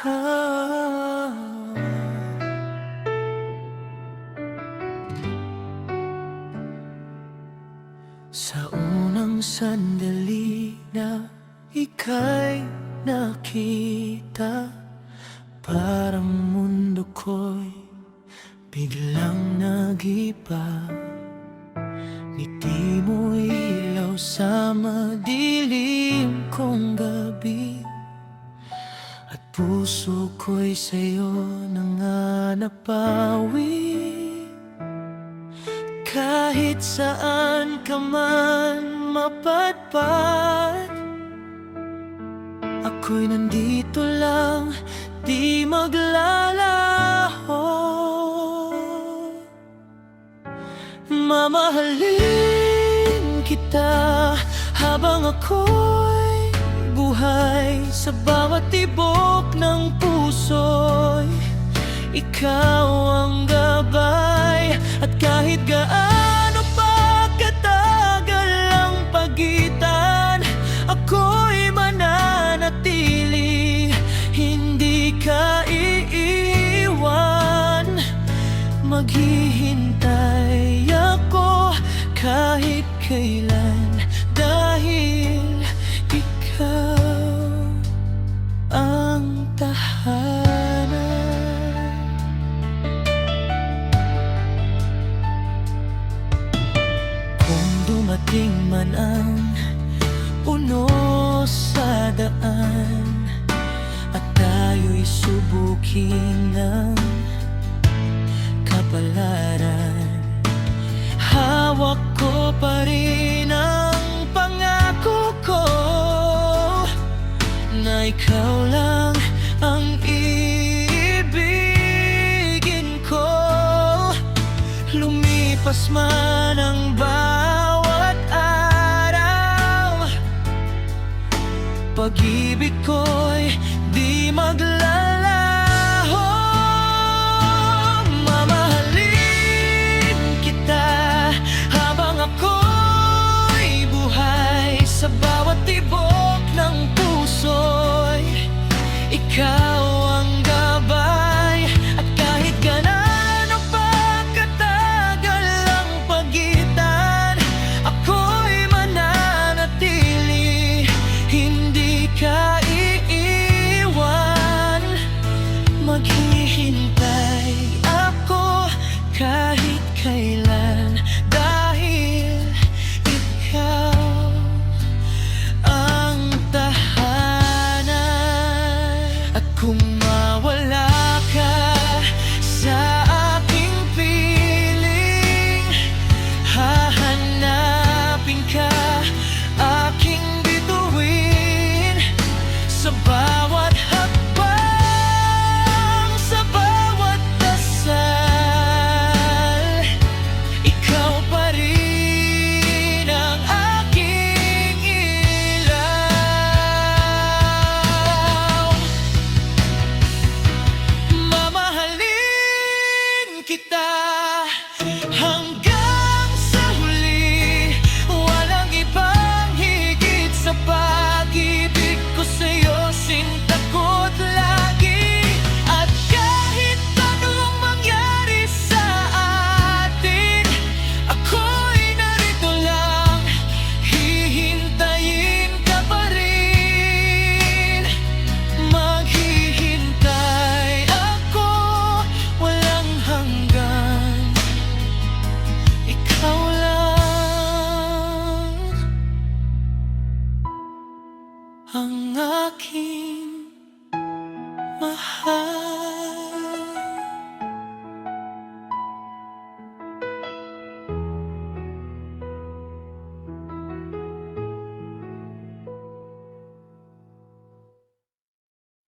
ikaw. Sa unang sandali na ika'y nakita, parang mundo ko'y biglang nag-iba. Ngiti mo ilaw sa madilim kong gabi, at puso ko'y sa'yo nangangapawi. Kahit saan ka man mapadpad, ako'y nandito lang, di maglalaho. Mamahalin kita habang ako'y buhay, sa bawat tibok ng puso'y ikaw ang gabay. At kahit gaano pa katagal ang pagitan, ako'y mananatili, hindi ka iiwan. Maghihintay ako kahit kailan, dahil ikaw ang tahanan. Kung dumating man ang puno sa daan, at tayo'y subukin ng kapalaran, hawak ko pa rin ang pangako ko na ikaw lang ang iibigin ko. Lumipas man ang bawat araw, pag-ibig ko'y di maglalaho. Mamahalin kita habang ako'y buhay, sa bawat tibok ng puso'y ikaw ang gabay. At kahit gaano pa katagal ang pagitan, ako'y mananatili, hindi ka iiwan. Maghihintay ako kahit kailan, dahil ikaw ang tahanan. At kung mawala ka sa aking piling, hahanapin ka, aking bituin. Sa bawat hakbang, sa bawat dasal, ikaw pa rin ang aking ilaw. Mamahalin kita hanggang sa huli, walang ibang higit sa pag-ibig ko sa'yo, sinta ko't lagi. At kahit anong mangyari sa atin, ako'y narito lang, hihintayin ka pa rin. Maghihintay ako walang hanggan, ikaw lang ang aking mahal.